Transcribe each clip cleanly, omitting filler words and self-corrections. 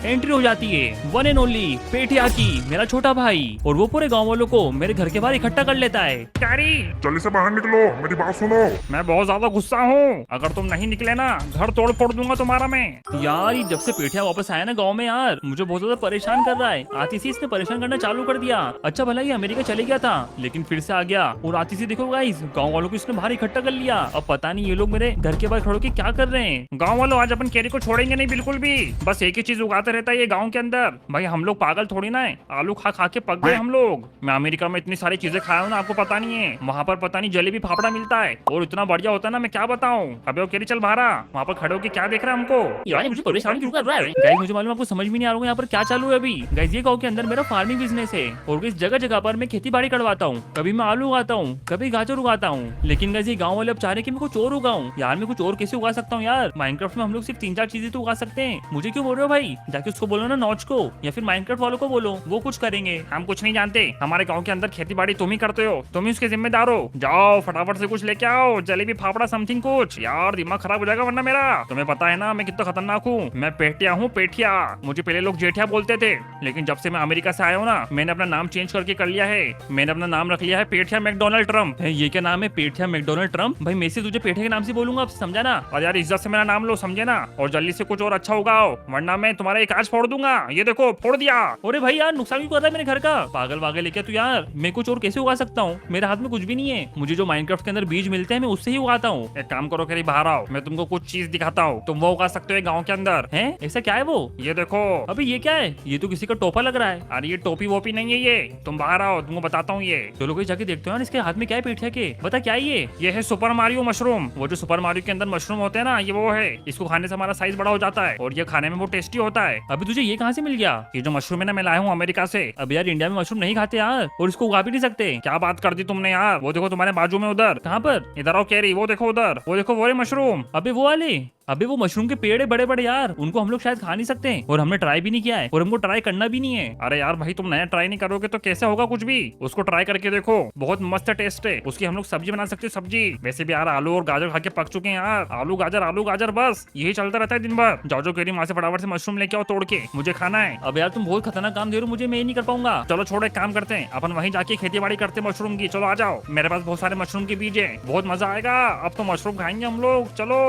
Entry हो जाती है वन एंड ओनली पेठिया की, मेरा छोटा भाई, और वो पूरे गाँव वालों को मेरे घर के बाहर इकट्ठा कर लेता है। कैरी, जल्दी से बाहर निकलो, मेरी बात सुनो। मैं बहुत ज्यादा गुस्सा हूँ, अगर तुम नहीं निकले ना घर तोड़ फोड़ दूंगा तुम्हारा मैं। यार ये जब से पेठिया वापस आया ना गांव में यार, मुझे बहुत ज्यादा परेशान कर रहा है। आतिशी इसने परेशान करना चालू कर दिया। अच्छा भला ये अमेरिका चले गया था लेकिन फिर से आ गया, और आतिशी देखो गाइस गांव वालों को इसने बाहर इकट्ठा कर लिया। अब पता नहीं ये लोग मेरे घर के बाहर खड़ो के क्या कर रहे हैं। गाँव वालों आज अपन कैरी को छोड़ेंगे नहीं बिल्कुल भी, बस एक ही चीज उगाते रहता है ये गाँव के अंदर। भाई हम लोग पागल थोड़ी ना है, आलू खा खा के पक गए हम लोग। मैं अमेरिका में इतनी सारी चीजें खाया हूँ ना, आपको पता नहीं है। वहाँ पर पता नहीं जलेबी फाफड़ा मिलता है और इतना बढ़िया होता है ना, मैं क्या बताऊँ। अबे वो कैरी चल बाहर आ, वहाँ पर खड़े होके क्या देख रहा है हमको। यार मुझे परेशान क्यों कर रहा है गाइस, मुझे मालूम आपको समझ में नहीं आ रहा है यहाँ पर क्या चालू है अभी। गाइस ये गाँव के अंदर मेरा फार्मिंग बिजनेस है और इस जगह जगह पर मैं खेती बाड़ी करवाता हूँ। कभी मैं आलू उगाता हूँ, कभी गाजर उगाता हूँ, लेकिन गाइस ये गाँव वाले अब चाह रहे कि मैं कुछ और उगाऊं। यार मैं कुछ और कैसे उगा सकता हूँ यार, माइनक्राफ्ट में हम लोग सिर्फ 3-4 चीजें तो उगा सकते हैं। मुझे क्यों बोल रहे हो भाई, जाके उसको बोलो ना नॉच को, या फिर माइनक्राफ्ट वालों को बोलो, वो कुछ करेंगे। हम कुछ नहीं जानते, हमारे गांव के अंदर खेती बाड़ी तुम ही करते हो, तुम ही उसके जिम्मेदार हो। जाओ फटाफट से कुछ लेके आओ, जलेबी फाफड़ा समथिंग कुछ। यार दिमाग खराब हो जाएगा वरना मेरा। तुम्हें पता है ना मैं कितना खतरनाक हूँ, मैं पेठिया हूँ पेठिया। मुझे पहले लोग जेठिया बोलते थे, लेकिन जब से मैं अमेरिका से आया हूँ ना, मैंने अपना नाम चेंज करके कर लिया है। मैंने अपना नाम रख लिया है पेठिया मैकडोनल्ड ट्रम्प। ये क्या नाम है पेठिया मैकडोनल्ड ट्रम्प? भाई मैं से तुझे पेठे के नाम से बोलूंगा, अब समझा ना। और यार इज्जत से मेरा नाम लो, समझे ना, और जल्दी से कुछ और अच्छा उगाओ वरना मैं तुम्हारा एक आज फोड़ दूंगा। ये देखो फोड़ दिया। अरे भाई यार नुकसान क्यों कर रहा है मेरे घर का, पागल वागल लेके तू यार। मैं कुछ और कैसे उगा सकता हूँ, मेरे हाथ में कुछ भी नहीं है। मुझे जो माइनक्राफ्ट के अंदर बीज मिलते हैं मैं उससे ही उगाता हूँ। एक काम करो कहीं बाहर आओ, मैं तुमको कुछ चीज दिखाता हूँ, तुम वो उगा सकते हो गाँव के अंदर। है ऐसा क्या है वो? ये देखो। अभी ये क्या है, ये तो किसी का टोपा लग रहा है। अरे ये टोपी वोपी नहीं है, ये तुम बाहर आओ तुमको बताता हूँ। ये चलो कोई जाके देखते हो यार इसके हाथ में क्या है पेठिया के, बता क्या है ये है सुपर मारियो मशरूम। वो जो सुपर मारियो के अंदर मशरूम होते हैं ना, ये वो है। इसको खाने से हमारा साइज बड़ा हो जाता है और ये खाने में वो टेस्टी होता है। अभी तुझे ये कहाँ से मिल गया? ये जो मशरूम है ना, मैं लाया हूँ अमेरिका से। अब यार इंडिया में मशरूम नहीं खाते यार, और इसको उगा भी नहीं सकते। क्या बात कर दी तुमने यार, वो देखो तुम्हारे बाजू में उधर। कहाँ पर? इधर आओ कैरी, वो देखो उधर, वो देखो वो मशरूम। अबे वो वाले, अबे वो मशरूम के पेड़ है बड़े बड़े यार, उनको हम लोग शायद खा नहीं सकते और हमने ट्राई भी नहीं किया है और हमको ट्राई करना भी नहीं है। अरे यार भाई तुम नया ट्राई नहीं करोगे तो कैसे होगा कुछ भी। उसको ट्राई करके देखो, बहुत मस्त टेस्ट है उसकी। हम लोग सब्जी बना सकते हैं सब्जी। वैसे भी यार आलू और गाजर खा के पक चुके हैं यार, आलू गाजर बस यही चलता रहता है दिन भर। जाओ जो कैरी वहाँ से फटाफट से मशरूम लेके आओ तोड़ के, मुझे खाना है। अब यार तुम बहुत खतरनाक काम दे रहे हो मुझे, मैं ये नहीं कर पाऊंगा। चलो छोड़ो एक काम करते हैं, अपन वहीं जाके खेती बाड़ी करते हैं मशरूम की। चलो आ जाओ, मेरे पास बहुत सारे मशरूम के बीज है, बहुत मजा आएगा। अब तो मशरूम खाएंगे हम लोग, चलो।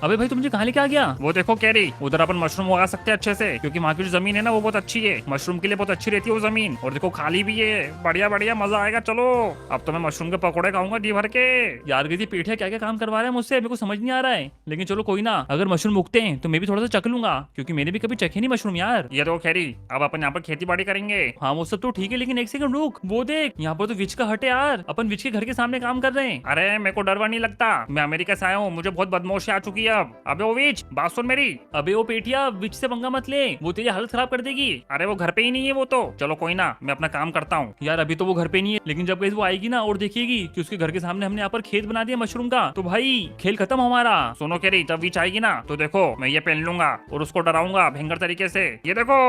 अबे भाई तुम मुझे कहाँ लेके आ गया? वो देखो कैरी, उधर अपन मशरूम उगा सकते हैं अच्छे से, क्योंकि वहाँ की जो जमीन है ना वो बहुत अच्छी है, मशरूम के लिए बहुत अच्छी रहती है वो जमीन। और देखो खाली भी है, बढ़िया बढ़िया मजा आएगा। चलो अब तो मैं मशरूम के पकौड़े खाऊंगा जी भर के। यार ये पेठिया क्या क्या काम करवा रहा है मुझसे, मेरे को समझ नहीं आ रहा है। लेकिन चलो कोई ना, अगर मशरूम उगते हैं तो मैं भी थोड़ा सा चख लूंगा, क्योंकि मैंने भी कभी चखे नहीं मशरूम यार। ये देखो खैरी, अब अपन यहाँ पर खेती बाड़ी करेंगे। हाँ वो सब तो ठीक है, लेकिन एक सेकंड रुक, वो देख यहाँ पर तो विच का हट है यार, अपन विच के घर के सामने काम कर रहे हैं। अरे मेरे को डर वर नहीं लगता, मैं अमेरिका से आया हूँ, मुझे बहुत बदमाशी आ चुकी है अब। अबे वो विच बात सुन मेरी। अबे वो पेठिया विच से पंगा मत ले, वो तेरी हालत खराब कर देगी। अरे वो घर पे ही नहीं है वो तो। चलो कोई ना, मैं अपना काम करता हूँ। यार अभी तो वो घर पे नहीं है, लेकिन जब वो आएगी ना और देखिएगी कि उसके घर के सामने हमने यहाँ पर खेत बना दिया मशरूम का, तो भाई खेल खत्म हमारा। सुनो कैरी, जब विच आएगी ना तो देखो मैं ये पहन लूंगा और उसको डराऊंगा भयंकर तरीके से। ये देखो।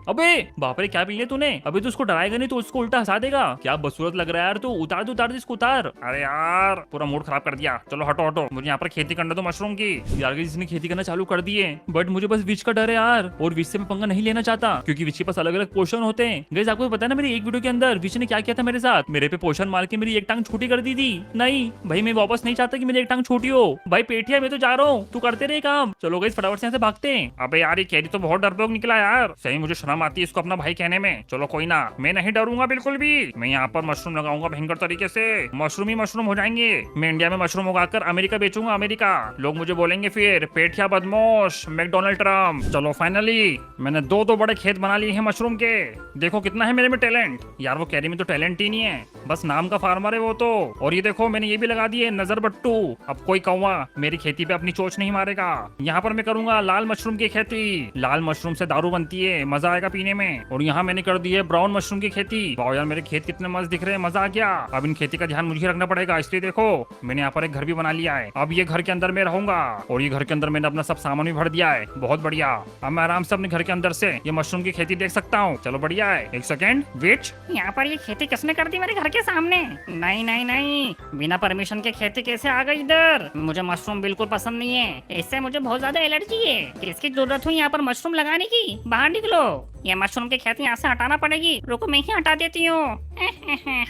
अबे बाप रे क्या पी लिया तूने? अभी तो उसको डराएगा नहीं तो उसको उल्टा हंसा देगा। क्या बदसूरत लग रहा है यार तू, उतार दे इसको उतार। अरे यार पूरा मूड खराब कर दिया। चलो हटो हटो, मुझे यहाँ पर खेती करने दो मशरूम की। यार जिसने खेती करना चालू कर दी है, बट मुझे बस विच का डर है यार, और विच से मैं पंगा नहीं लेना चाहता, क्योंकि विच के पास अलग अलग पोषण होते हैं। गाइस आपको पता है ना मेरी एक वीडियो के अंदर विच ने क्या किया था मेरे साथ, मेरे पे पोषण मार के मेरी एक टांग छोटी कर दी थी। नहीं भाई मैं वापस नहीं चाहता कि मेरी एक टांग छोटी हो। भाई पेठिया मैं तो जा रहा हूँ, तू करते रहे काम। चलो गाइस फटाफट से यहाँ से भागते हैं। अबे यार ये कैरी तो बहुत डरपोक निकला यार, सही मुझे शर्म आती है इसको अपना भाई कहने में। चलो कोई ना, मैं नहीं डरूंगा बिल्कुल भी। मैं यहाँ पर मशरूम लगाऊंगा भयंकर तरीके से, मशरूम ही मशरूम हो जाएंगे। मैं इंडिया में मशरूम उगाकर अमेरिका बेचूंगा। अमेरिका लोग मुझे बोलेंगे फिर पेठिया बदमाश मैकडोनल्ड ट्रम्प। चलो फाइनली मैंने दो बड़े खेत बना लिए हैं मशरूम के। देखो कितना है मेरे में टैलेंट। यार वो कैरी में तो टैलेंट ही नहीं है, बस नाम का फार्मर है वो तो। और ये देखो मैंने ये भी लगा दिए नजर बट्टू, अब कोई कौवा मेरी खेती पे अपनी चोच नहीं मारेगा। यहाँ पर मैं करूंगा लाल मशरूम की खेती। लाल मशरूम से दारू बनती है, मजा आएगा पीने में। और यहाँ मैंने कर दी है ब्राउन मशरूम की खेती। वाह यार मेरे खेत कितने मस्त दिख रहे हैं, मजा आ गया। अब इन खेती का ध्यान मुझे रखना पड़ेगा, इसलिए देखो मैंने यहाँ पर एक घर भी बना लिया है। अब ये घर के अंदर मैं रहूंगा और ये घर के अंदर मैंने अपना सब सामान भी भर दिया है। बहुत बढ़िया, अब मैं आराम से अपने घर के अंदर से ये मशरूम की खेती देख सकता हूँ। चलो बढ़िया है। एक सेकेंड वेट, यहाँ पर ये खेती किसने कर दी मेरे घर के सामने? नहीं नहीं नहीं, बिना परमिशन के खेती कैसे आ गई इधर? मुझे मशरूम बिल्कुल पसंद नहीं है, इससे मुझे बहुत ज्यादा एलर्जी है। किसकी जरूरत हुई यहाँ पर मशरूम लगाने की? बाहर निकलो, ये मशरूम की खेती यहाँ से हटाना पड़ेगी। रुको मैं ही हटा देती हूँ।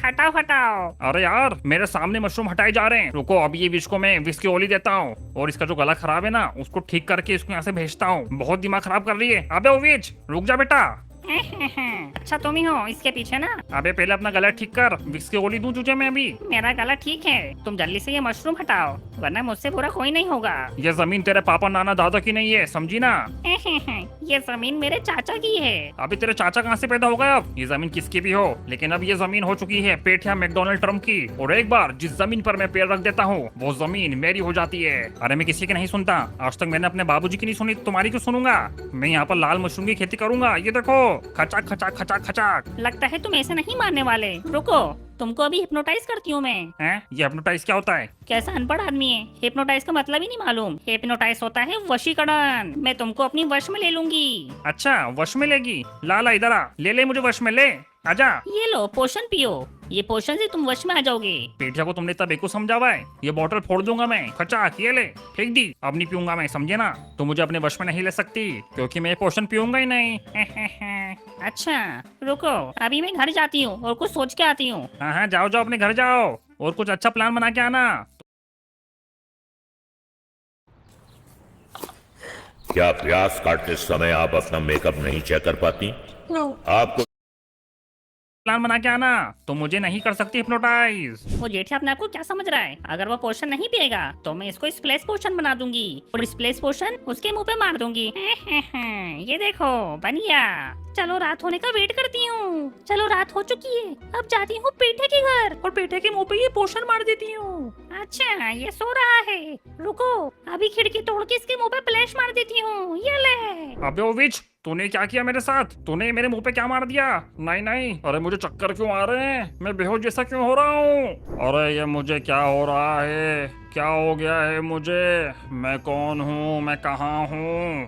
हटाओ हटाओ। अरे यार मेरे सामने मशरूम हटाए जा रहे हैं। रुको, अभी ये विश को मैं विश की गोली देता हूँ और इसका जो गला खराब है ना उसको ठीक करके इसको यहाँ से भेजता हूँ। बहुत दिमाग खराब कर रही है। अबे ओ विच, रुक जा बेटा। अच्छा तुम ही हो इसके पीछे ना? अबे पहले अपना गला ठीक कर, विक्स की गोली दूं तुझे मैं अभी। मेरा गला ठीक है, तुम जल्दी से ये मशरूम हटाओ वरना मुझसे बुरा कोई नहीं होगा। ये जमीन तेरे पापा नाना दादा की नहीं है, समझी ना? ये जमीन मेरे चाचा की है। अभी तेरे चाचा कहाँ से पैदा हो गए? अब ये जमीन किसकी भी हो, लेकिन अब ये जमीन हो चुकी है पेठिया मैकडोनल्ड ट्रम्प की। और एक बार जिस जमीन पर मैं पैर रख देता हूँ वो जमीन मेरी हो जाती है। अरे मैं किसी की नहीं सुनता, आज तक मैंने अपने बाबूजी की नहीं सुनी, तुम्हारी क्यों सुनूंगा? मैं यहाँ पर लाल मशरूम की खेती करूंगा, ये देखो, खचाक खचाक खचाक खचाक। लगता है तुम ऐसे नहीं मानने वाले। रुको, तुमको अभी हिप्नोटाइज करती हूँ मैं। हैं? ये हिप्नोटाइज क्या होता है? कैसा अनपढ़ आदमी है, हिप्नोटाइज का मतलब ही नहीं मालूम। हिप्नोटाइज होता है वशीकरण। मैं तुमको अपनी वश में ले लूंगी। अच्छा वश में लेगी? लाला इधर आ, ले ले मुझे वश में, ले आजा। ये लो पोषण पियो, ये पोषण से तुम वश में आ जाओगे। पेठिया को तुमने इतना बेवकूफ समझा हुआ है, ये बोतल फोड़ दूंगा मैं, खचाक ये ले, फेंक दी। अब नहीं पीऊंगा मैं, समझे ना? तो मुझे अपने वश में नहीं ले सकती क्योंकि मैं ये पोषण पीऊंगा ही नहीं। अच्छा रुको, अभी मैं घर जाती हूँ और कुछ सोच के आती हूँ। हाँ हाँ जाओ जाओ, अपने घर जाओ और कुछ अच्छा प्लान बना के आना। क्या प्यास काटते समय आप अपना मेकअप नहीं चेक कर पाती? आपको प्लान बना के आना, तो मुझे नहीं कर सकती हिप्नोटाइज। वो जेठी अपने आप को क्या समझ रहा है? अगर वो पोशन नहीं पिएगा तो मैं इसको स्प्लैश पोशन बना दूंगी और स्प्लैश पोशन उसके मुंह पे मार दूंगी। ये देखो बन गया। चलो रात होने का वेट करती हूँ। चलो रात हो चुकी है, अब जाती हूँ पेठे के घर और पेठे के मुंह पे ये पोशन मार देती हूँ। अच्छा ये सो रहा है, रुको अभी खिड़की तोड़ के इसके मुंह पे फ्लैश मार देती हूँ। ये ले। अबे ओ विच, तूने क्या किया मेरे साथ? तूने मेरे मुंह पे क्या मार दिया? नहीं नहीं, अरे मुझे चक्कर क्यों आ रहे हैं? मैं बेहोश जैसा क्यों हो रहा हूँ? अरे ये मुझे क्या हो रहा है? क्या हो गया है मुझे? मैं कौन हूँ? मैं कहाँ हूँ?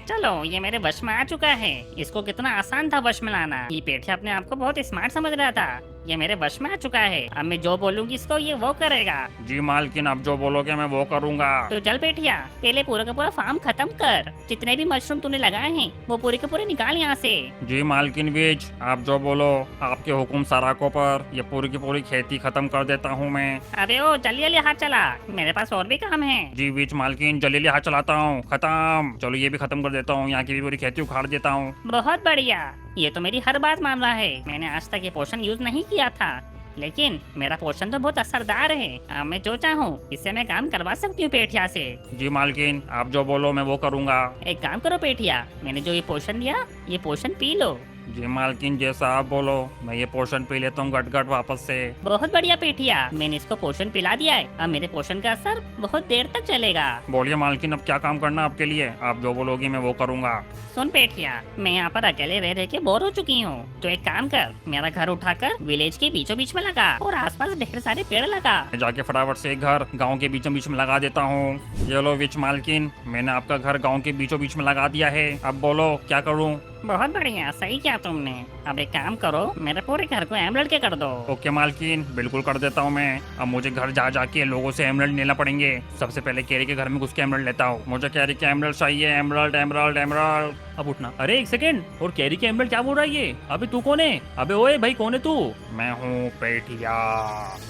चलो ये मेरे वश में आ चुका है। इसको कितना आसान था वश में लाना। ये पेठिया अपने आप को बहुत स्मार्ट समझ रहा था। ये मेरे वश में आ चुका है, अब मैं जो बोलूंगी इसको ये वो करेगा। जी मालकिन, आप जो बोलोगे मैं वो करूँगा। तो चल पेठिया, पहले पूरा का पूरा फार्म खत्म कर। जितने भी मशरूम तूने लगाए हैं वो पूरे के पूरे निकाल यहाँ से। जी मालकिन विच, आप जो बोलो, आपके हुक्म सराखों पर ये पूरी की पूरी खेती खत्म कर देता हूँ मैं। अबे ओ जल्दी जल्दी हाथ चला, मेरे पास और भी काम है। जी विच मालकिन, जल्दी हाथ चलाता हूँ। खत्म। चलो ये भी खत्म कर देता हूँ, यहाँ की भी पूरी खेती उखाड़ देता हूँ। बहुत बढ़िया, ये तो मेरी हर बात मान रहा है। मैंने आज तक ये पोषण यूज नहीं किया था, लेकिन मेरा पोषण तो बहुत असरदार है। अब मैं जो चाहूँ इससे मैं काम करवा सकती हूँ पेठिया से। जी मालकिन, आप जो बोलो मैं वो करूँगा। एक काम करो पेठिया, मैंने जो ये पोषण दिया ये पोषण पी लो। जी मालकिन, जैसा आप बोलो, मैं ये पोषण पी लेता हूँ गट गट वापस से। बहुत बढ़िया पेठिया, मैंने इसको पोषण पिला दिया है। अब मेरे पोषण का असर बहुत देर तक चलेगा। बोलिए मालकिन, अब क्या काम करना आपके लिए? आप जो बोलोगी मैं वो करूँगा। सुन पेठिया, मैं यहाँ पर अकेले रह रह के बोर हो चुकी हूँ, तो एक काम कर, मेरा घर उठाकर विलेज के बीचों बीच में लगा और आसपास ढेर सारे पेड़ लगा। मैं जाके फटाफट से एक घर गांव के बीचों बीच में लगा देता हूँ। ये लो विच मालकिन, मैंने आपका घर गांव के बीचों बीच में लगा दिया है। अब बोलो क्या करूँ? बहुत बढ़िया, सही किया तुमने। अब एक काम करो, मेरे पूरे घर को एमरल्ड के कर दो। ओके मालकिन, बिल्कुल कर देता हूँ मैं। अब मुझे घर जा जाके लोगों से एमरल्ड लेना पड़ेंगे। सबसे पहले कैरी के घर में घुस के एमरल्ड लेता हूँ। मुझे कैरी के एमरल्ड चाहिए, एमरल्ड एमरल्ड एमरल्ड। अब उठना। अरे एक सेकंड, और कैरी के एमरल्ड क्या बोल रहा है ये? अबे तू कौन है? अबे ओए भाई कौन है तू? मैं हूँ पेठिया।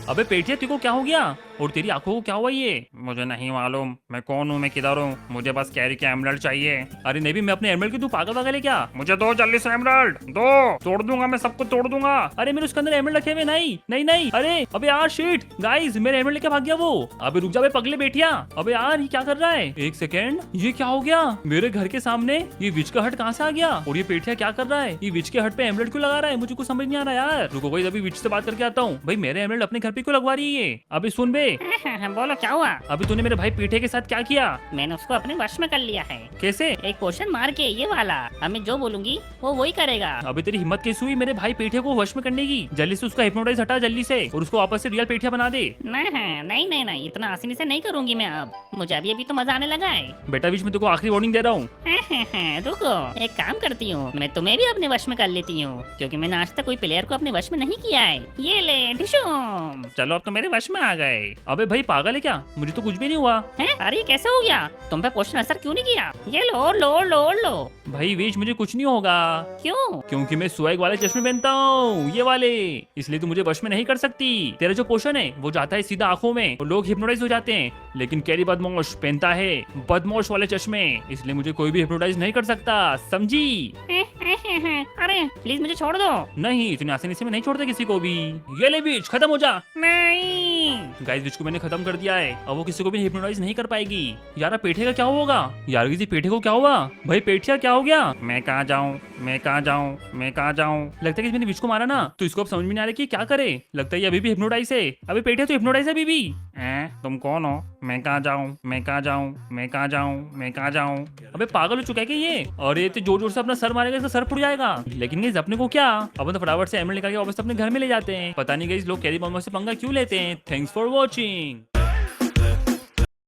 अबे पेठिया तेरे को क्या हो गया? और तेरी आंखों को क्या हुआ ये? मुझे नहीं मालूम मैं कौन हूँ, मैं किधर हूँ। मुझे बस कैरी के एमरल्ड चाहिए। अरे नहीं भी मैं अपने एमरल्ड की, तू पागल वागल है क्या? मुझे दो जल्दी से एमरल्ड दो, तोड़ दूंगा मैं सबको, तोड़ दूंगा। अरे मेरे उसके अंदर एमरल्ड रखे हुए। नहीं नहीं नहीं, अरे अबे यार शिट गाइस, मेरे एमरल्ड लेके भाग गया वो। अबे रुक जा बे पगले बेटिया। अबे यार ये क्या कर रहा है? एक सेकंड, ये क्या हो गया? मेरे घर के सामने ये विच का हट कहाँ से आ गया? और ये पेठिया क्या कर रहा है? ये विच के हट पे एमलेट क्यों लगा रहा है? मुझे कुछ समझ नहीं आ रहा यार। रुको कोई अभी विच से बात करके आता हूँ। भाई मेरे एमलेट अपने घर पे क्यों लगवा रही है? अभी सुन बे, बोलो क्या हुआ? अभी तूने मेरे भाई पेठे के साथ क्या किया? मैंने उसको अपने वश में कर लिया है, कैसे? एक पोशन मार के, ये वाला। अब मैं जो बोलूंगी वो वही करेगा। अभी तेरी हिम्मत कैसे हुई मेरे भाई पेठे को वश में करने की? जल्दी से उसका हिप्नोटाइज हटा जल्दी से और उसको वापस से रियल पेठिया बना दे। नहीं नहीं नहीं, इतना आसानी से नहीं करूंगी मैं। अब मुझे अभी तो मजा आने लगा है। बेटा बीच में तेको आखिरी वार्निंग दे रहा हूँ। रुको, एक काम करती हूँ, मैं तुम्हें भी अपने वश में कर लेती हूँ, क्योंकि मैंने आज तक कोई प्लेयर को अपने वश में नहीं किया है। ये ले डिशूम। चलो अब तो मेरे वश में आ गए। अबे भाई पागल है क्या? मुझे तो कुछ भी नहीं हुआ। हैं? अरे कैसे हो गया? तुम पे पोषण असर क्यों नहीं किया? ये लो लो लो लो। भाई बीच मुझे कुछ नहीं होगा। क्यों? क्योंकि मैं स्वैग वाले चश्मे पहनता हूँ, ये वाले, इसलिए तू मुझे वश में नहीं कर सकती। तेरा जो पोषण है वो जाता है सीधा आंखों में और लोग हिप्नोटाइज हो जाते हैं, लेकिन कैरी बदमाश पहनता है बदमाश वाले चश्मे, इसलिए मुझे कोई भी हिप्नोटाइज नहीं कर सकता, समझी? अरे प्लीज मुझे छोड़ दो। नहीं, इतनी आसानी से मैं नहीं छोड़ता किसी को भी। ये ले बीच, खत्म हो जा। नहीं। गाइस बीच को मैंने खत्म कर दिया है, अब वो किसी को भी हिप्नोटाइज नहीं कर पाएगी। यार पेठे का क्या होगा? यार किसी पेठे को क्या हुआ? भाई पेठिया क्या हो गया? मैं कहाँ जाऊँ, मैं कहाँ जाऊँ, मैं कहाँ जाऊँ? लगता है कि मैंने बीच को मारा ना, तो इसको अब समझ में नहीं आ रहा कि क्या करे। लगता है ये अभी भी हिप्नोटाइज है। अभी पेठिया तो हिप्नोटाइज है अभी भी। तुम कौन हो? मैं कहाँ जाऊँ, मैं कहाँ जाऊँ, मैं कहाँ जाऊँ, मैं कहाँ जाऊँ? अबे पागल हो चुका है क्या ये? और ये तो जोर जोर से अपना सर मारेगा, इसका सर फुट जाएगा। लेकिन गाइस अपने को क्या, अपन तो फटाफट से एमएल निकाल के वापस अपने घर में ले जाते हैं। पता नहीं गाइस लोग कैरी बम से पंगा क्यों लेते हैं। Thanks for watching.